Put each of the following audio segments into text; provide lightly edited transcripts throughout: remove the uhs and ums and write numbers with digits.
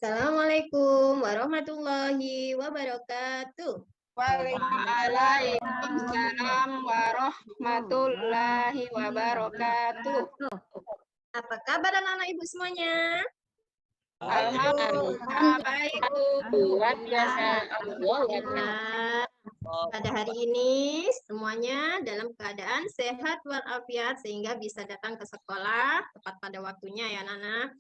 Assalamualaikum warahmatullahi wabarakatuh. Waalaikumsalam warahmatullahi wabarakatuh. Apa kabar anak-anak ibu semuanya? Alhamdulillah baik, Bu. Luar biasa. Alhamdulillah. Pada hari ini semuanya dalam keadaan sehat walafiat sehingga bisa datang ke sekolah tepat pada waktunya ya Nana.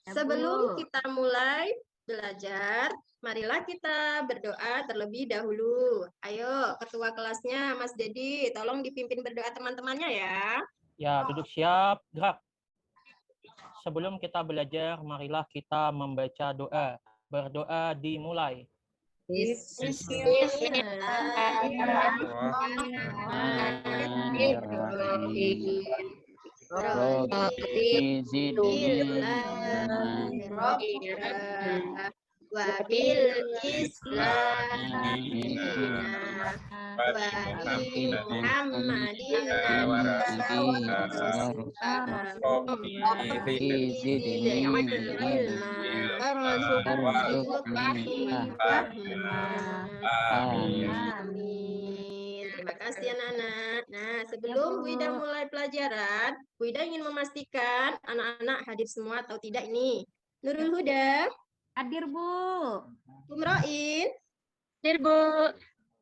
Sebelum kita mulai belajar, marilah kita berdoa terlebih dahulu. Ayo, ketua kelasnya Mas Dedi, tolong dipimpin berdoa teman-temannya ya. Ya, duduk siap, gerak. Sebelum kita belajar, marilah kita membaca doa. Berdoa dimulai. Bismillahirrahmanirrahim. Wabil Islamina wa bi Muhammadin Terima kasih anak-anak. Nah, sebelum Bu Ida mulai pelajaran, Bu Ida ingin memastikan anak-anak hadir semua atau tidak ini. Nurul Huda. Hadir, Bu. Umroin. Hadir, Bu.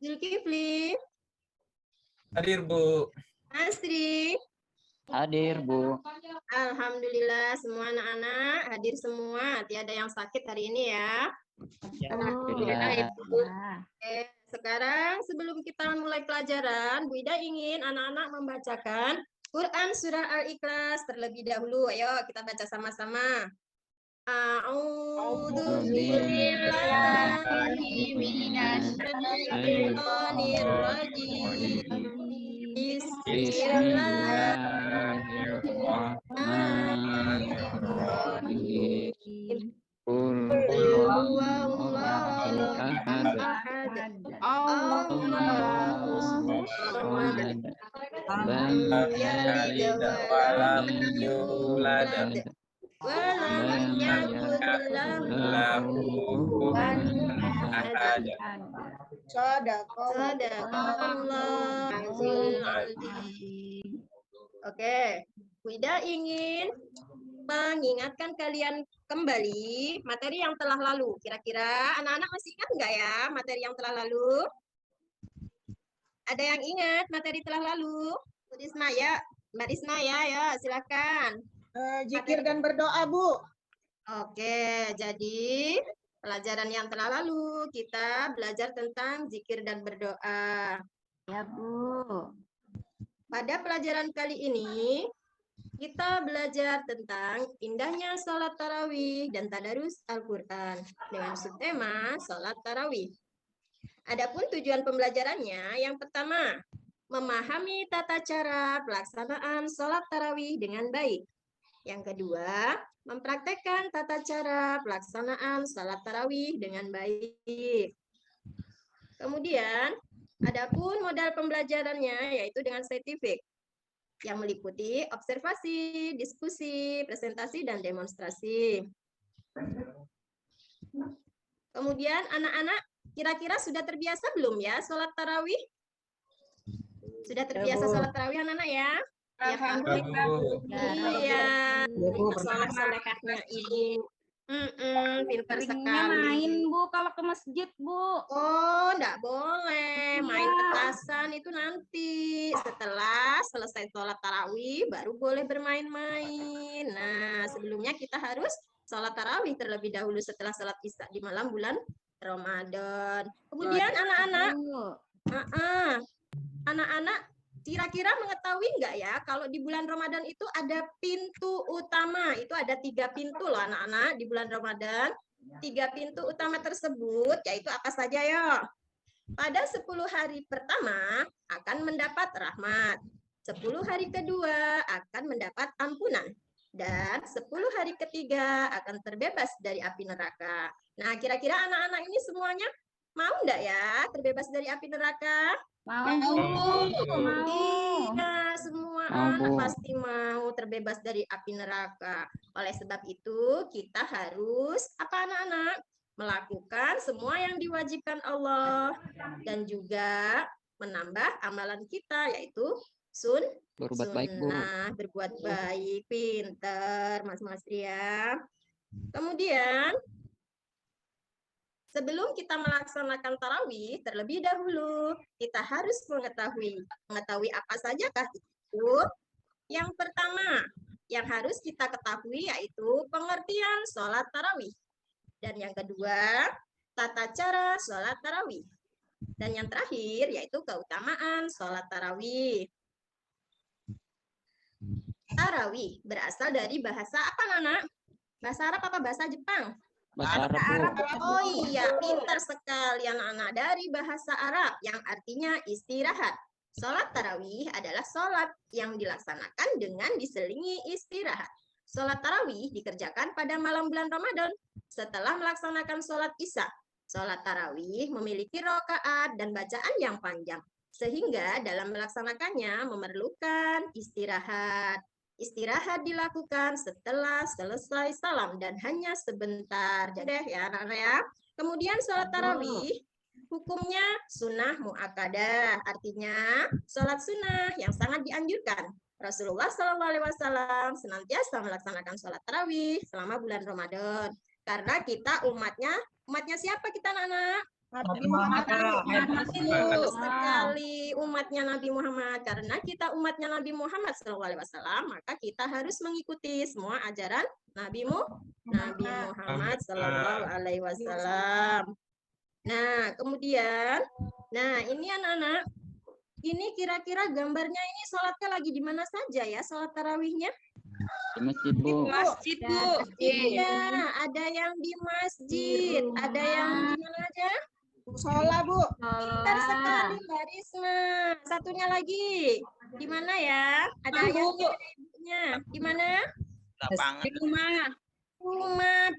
Zulkifli. Hadir, Bu. Asri. Hadir, Bu. Alhamdulillah semua anak-anak hadir semua. Tiada yang sakit hari ini ya. Alhamdulillah, Ibu. Oke, sekarang sebelum kita mulai pelajaran, Bu Ida ingin anak-anak membacakan Quran Surah Al-Ikhlas terlebih dahulu. Ayo kita baca sama-sama. A'udzu billahi minasyaitonir rajim. Bismillahirrahmanirrahim. Qul huwallahu ahad. Allahu samad. Lam yalid wa lam yulad. Walam yakul lahu kufuwan ahad. Shadaqallahul azim. Oke, Bu Ida ingin mengingatkan kalian kembali materi yang telah lalu. Kira-kira anak-anak masih ingat nggak ya materi yang telah lalu? Ada yang ingat materi telah lalu? Bu Risma ya, Mbak Risma ya, silakan. Zikir dan berdoa, Bu. Oke, jadi pelajaran yang telah lalu kita belajar tentang zikir dan berdoa. Ya, Bu. Pada pelajaran kali ini kita belajar tentang indahnya sholat tarawih dan tadarus Al-Quran dengan subtema sholat tarawih. Adapun tujuan pembelajarannya yang pertama, memahami tata cara pelaksanaan sholat tarawih dengan baik. Yang kedua, mempraktekkan tata cara pelaksanaan sholat tarawih dengan baik. Kemudian, adapun modal pembelajarannya yaitu dengan saintifik yang meliputi observasi, diskusi, presentasi, dan demonstrasi. Kemudian anak-anak kira-kira sudah terbiasa belum ya sholat tarawih? Sudah terbiasa sholat tarawih anak-anak ya? Alhamdulillah. Iya, soleh-solehahnya Ibu. Pintar sekali. Main, Bu, kalau ke masjid, Bu. Oh, enggak boleh. Main petasan itu nanti. Setelah selesai sholat tarawih, baru boleh bermain-main. Nah, sebelumnya kita harus sholat tarawih terlebih dahulu setelah sholat isya di malam bulan Ramadan. Kemudian anak-anak kira-kira mengetahui enggak ya kalau di bulan Ramadan itu ada pintu utama. Itu ada 3 pintu loh anak-anak di bulan Ramadan. 3 pintu utama tersebut yaitu apa saja ya? Pada 10 hari pertama akan mendapat rahmat. 10 hari kedua akan mendapat ampunan. Dan 10 hari ketiga akan terbebas dari api neraka. Nah, kira-kira anak-anak ini semuanya mau enggak ya terbebas dari api neraka? Mau. Iya, semua Mau, anak Bu. pasti mau terbebas dari api neraka. Oleh sebab itu, kita harus apa anak-anak? Melakukan semua yang diwajibkan Allah dan juga menambah amalan kita yaitu Berbuat baik, Bu. sunnah, berbuat baik, pinter, Mas Ria. Kemudian sebelum kita melaksanakan tarawih, terlebih dahulu kita harus mengetahui apa sajakah itu. Yang pertama yang harus kita ketahui yaitu pengertian sholat tarawih. Dan yang kedua, tata cara sholat tarawih. Dan yang terakhir yaitu keutamaan sholat tarawih. Tarawih berasal dari bahasa apa, Nana? Bahasa Arab apa bahasa Jepang? Bahasa Arab, Bu. Oh iya, pintar sekali anak-anak, dari bahasa Arab yang artinya istirahat. Sholat tarawih adalah sholat yang dilaksanakan dengan diselingi istirahat. Sholat tarawih dikerjakan pada malam bulan Ramadan setelah melaksanakan sholat isya. Sholat tarawih memiliki rakaat dan bacaan yang panjang, sehingga dalam melaksanakannya memerlukan istirahat. Istirahat dilakukan setelah selesai salam dan hanya sebentar. Jadi ya anak-anak ya. Kemudian sholat tarawih hukumnya sunnah muakkadah, artinya sholat sunnah yang sangat dianjurkan. Rasulullah SAW senantiasa melaksanakan sholat tarawih selama bulan Ramadan. Karena kita umatnya siapa kita anak-anak? Nabi Muhammad. Betul sekali, umatnya Nabi Muhammad. Karena kita umatnya Nabi Muhammad SAW, maka kita harus mengikuti semua ajaran Nabi Muhammad SAW. Nah, kemudian, ini anak-anak, ini kira-kira gambarnya ini sholatnya lagi di mana saja ya, sholat tarawihnya? Di masjid, Bu. Masjid, Bu. Iya, ada yang di masjid, ada yang di mana aja? Musola, Bu. Pintar sekali Mbak Risma. Satunya lagi, di mana ya? Ada yang ibunya, di mana? Di rumah. Rumah.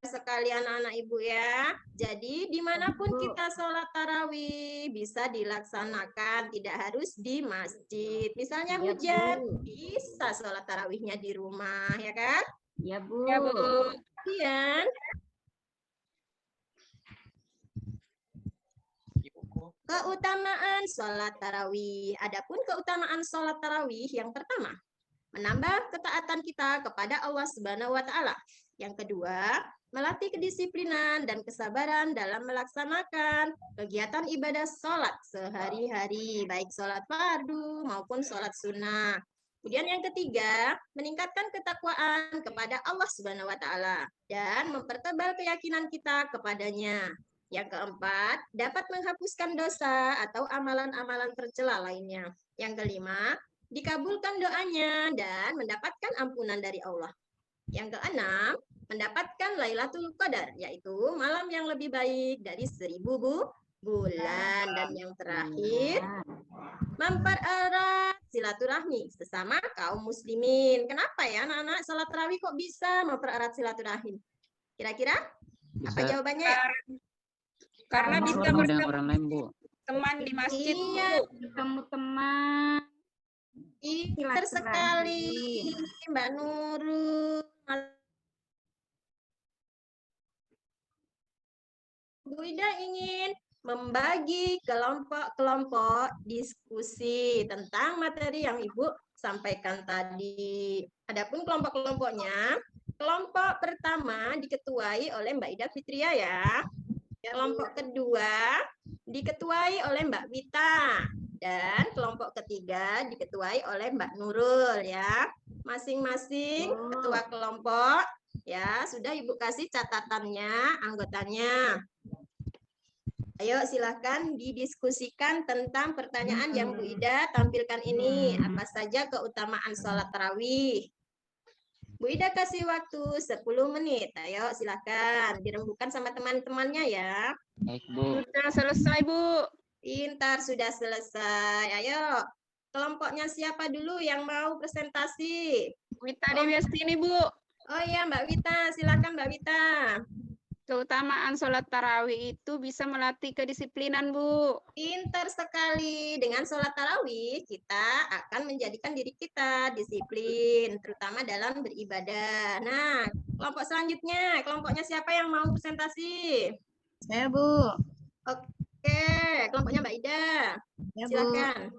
Sekali anak-anak ibu ya. Jadi dimanapun kita sholat tarawih bisa dilaksanakan, tidak harus di masjid. Misalnya hujan, bisa sholat tarawihnya di rumah, ya kan? Ya, Bu. Ya, Bu. Kemudian keutamaan sholat tarawih. Adapun keutamaan sholat tarawih yang pertama, menambah ketaatan kita kepada Allah Subhanahu wa Ta'ala. Yang kedua, melatih kedisiplinan dan kesabaran dalam melaksanakan kegiatan ibadah sholat sehari-hari, baik sholat fardu maupun sholat sunnah. Kemudian yang ketiga, meningkatkan ketakwaan kepada Allah Subhanahu wa Ta'ala dan mempertebal keyakinan kita kepadanya. Yang keempat, dapat menghapuskan dosa atau amalan-amalan tercela lainnya. Yang kelima, dikabulkan doanya dan mendapatkan ampunan dari Allah. Yang keenam, mendapatkan Lailatul Qadar, yaitu malam yang lebih baik dari 1000 bulan. Dan yang terakhir, mempererat silaturahmi sesama kaum muslimin. Kenapa ya anak-anak sholat tarawih kok bisa mempererat silaturahmi? Kira-kira apa Bisa jawabannya ya? Karena bisa bertemu dengan bersama orang lain, Bu. teman di masjid, Iya, Bu. Ketemu teman. pintar sekali Mbak Nurul. Bu Ida ingin membagi kelompok-kelompok diskusi tentang materi yang Ibu sampaikan tadi. Adapun kelompok-kelompoknya, kelompok pertama diketuai oleh Mbak Ida Fitria ya. Kelompok kedua diketuai oleh Mbak Wita. Dan kelompok ketiga diketuai oleh Mbak Nurul ya. Masing-masing ketua kelompok ya, sudah Ibu kasih catatannya, anggotanya. Ayo silahkan didiskusikan tentang pertanyaan yang Bu Ida tampilkan ini. Apa saja keutamaan sholat tarawih? Bu Ida kasih waktu 10 menit. Ayo silahkan dirembukan sama teman-temannya ya. Baik, Bu. Sudah selesai, Bu. Pintar, sudah selesai. Ayo, kelompoknya siapa dulu yang mau presentasi? Wita Dewi Astini, Bu. Oh iya Mbak Wita, silakan Mbak Wita. Keutamaan sholat tarawih itu bisa melatih kedisiplinan, Bu. Pintar sekali. Dengan sholat tarawih, kita akan menjadikan diri kita disiplin, terutama dalam beribadah. Nah, kelompok selanjutnya, kelompoknya siapa yang mau presentasi? Saya, Bu. Oke, kelompoknya Mbak Ida. Ya, Bu. Silakan.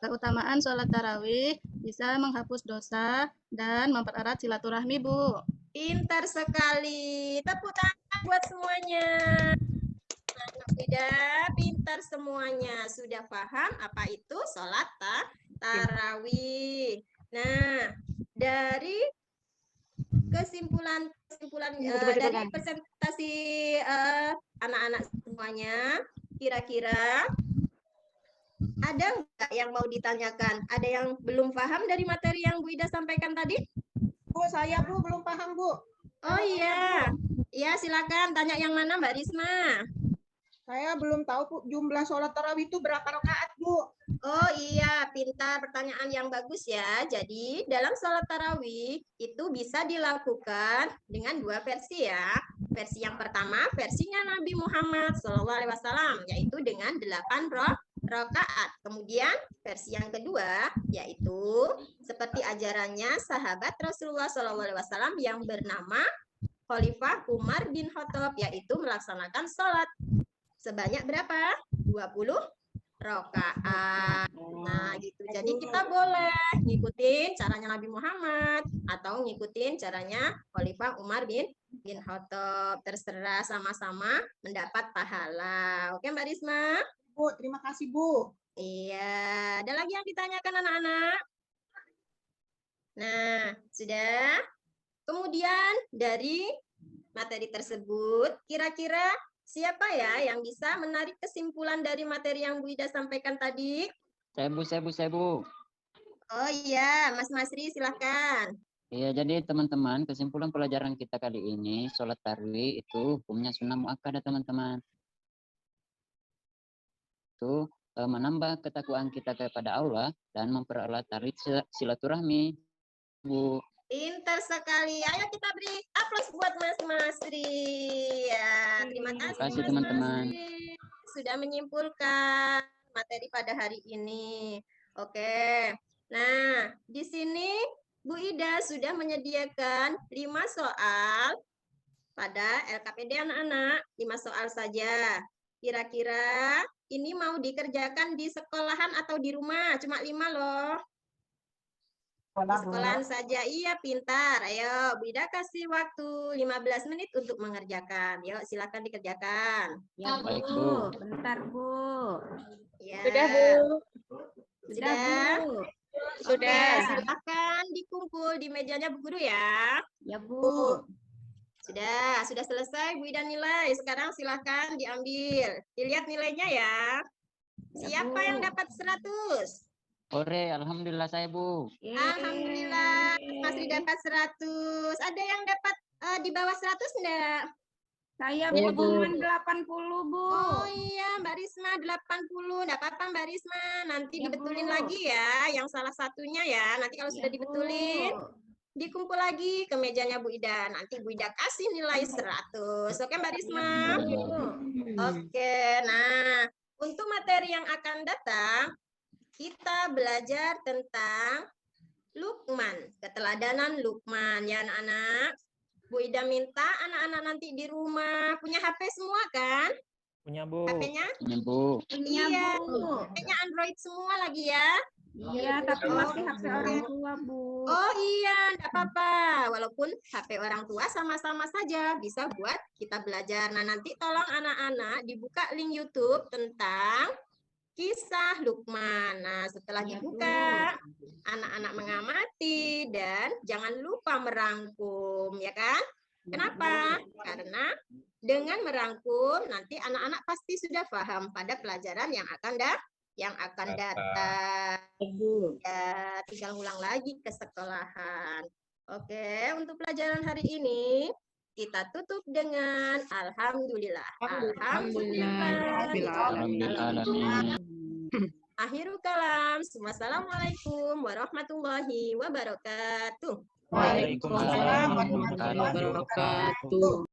Keutamaan sholat tarawih bisa menghapus dosa dan mempererat silaturahmi, Bu. Pintar sekali. Tepuk tangan buat semuanya. Anak Ida, pintar semuanya. Sudah paham apa itu sholat tarawih. Nah, dari kesimpulan dari presentasi anak-anak semuanya, kira-kira ada nggak yang mau ditanyakan? Ada yang belum paham dari materi yang Bu Ida sampaikan tadi? Bu, saya, Bu, belum paham, Bu. Oh iya, iya silakan tanya yang mana Mbak Risma. Saya belum tahu, Bu, jumlah sholat tarawih itu berapa rakaat, Bu. Oh iya, pintar, pertanyaan yang bagus ya. Jadi dalam sholat tarawih itu bisa dilakukan dengan dua versi ya. Versi yang pertama, versinya Nabi Muhammad SAW, yaitu dengan 8 rakaat. Kemudian versi yang kedua, yaitu seperti ajarannya sahabat Rasulullah SAW yang bernama Khalifah Umar bin Khattab, yaitu melaksanakan sholat sebanyak berapa? 20 rakaat. Nah, gitu. Jadi kita boleh ngikutin caranya Nabi Muhammad atau ngikutin caranya Khalifah Umar bin Khattab. Terserah, sama-sama mendapat pahala. Oke, Mbak Risma? Bu, terima kasih, Bu. Iya. Ada lagi yang ditanyakan anak-anak? Nah, sudah. Kemudian dari materi tersebut, kira-kira siapa ya yang bisa menarik kesimpulan dari materi yang Bu Ida sampaikan tadi? Saya, Bu. Oh iya, Mas Masri silahkan. Iya, jadi teman-teman, kesimpulan pelajaran kita kali ini, sholat tarawih itu hukumnya sunnah muakkadah, teman-teman. Itu menambah ketakwaan kita kepada Allah dan mempererat tali silaturahmi, Bu. Pintar sekali. Ayo kita beri aplaus buat Mas Masri. Ya, terima kasih kasih, Mas teman-teman. Masri sudah menyimpulkan materi pada hari ini. Oke. Nah, di sini Bu Ida sudah menyediakan 5 soal pada LKPD anak-anak, 5 soal saja. Kira-kira ini mau dikerjakan di sekolahan atau di rumah? Cuma 5 loh. Di sekolahan saja. Iya, pintar. Ayo, Bu Ida kasih waktu 15 menit untuk mengerjakan. Yuk, silakan dikerjakan. Ya, Baik, Bu. Bu. Bentar, Bu. Ya. Sudah, Bu. Sudah. Bu. Sudah. Oke, silakan dikumpul di mejanya Bu Guru ya. Ya, Bu. Sudah selesai Bu Ida nilai. Sekarang silakan diambil. Dilihat nilainya ya. Siapa yang dapat 100? Ore, alhamdulillah saya, Bu. Alhamdulillah, Masri dapat 100. Ada yang dapat di bawah 100 enggak? Saya, Iya, Bu, Bu. cuma 80, Bu. Oh iya, Mbak Risma 80. Enggak apa-apa Mbak Risma. Nanti Ya, dibetulin Bu. lagi ya, yang salah satunya ya. Nanti kalau sudah Ya, Bu. dibetulin, dikumpul lagi ke mejanya Bu Ida. Nanti Bu Ida kasih nilai 100. Oke Mbak Risma? Bu. Oke, nah untuk materi yang akan datang, kita belajar tentang Luqman, keteladanan Luqman ya anak-anak. Bu Ida minta anak-anak nanti di rumah punya HP semua kan? Punya, Bu. HP-nya? Ini, Bu. Punya, Iya. Bu. HP-nya Android semua lagi ya? Iya, tapi masih HP orang tua, Bu. Oh iya, enggak apa-apa. Walaupun HP orang tua sama-sama saja bisa buat kita belajar. Nah, nanti tolong anak-anak dibuka link YouTube tentang kisah Luqman. Nah, setelah dibuka, anak-anak mengamati dan jangan lupa merangkum, ya kan? Kenapa? Karena dengan merangkum nanti anak-anak pasti sudah paham pada pelajaran yang akan datang. Ya, tinggal ulang lagi ke sekolahan. Oke, untuk pelajaran hari ini kita tutup dengan alhamdulillah. Alhamdulillah. Akhirul kalam. Wassalamualaikum warahmatullahi wabarakatuh. Waalaikumsalam warahmatullahi wabarakatuh.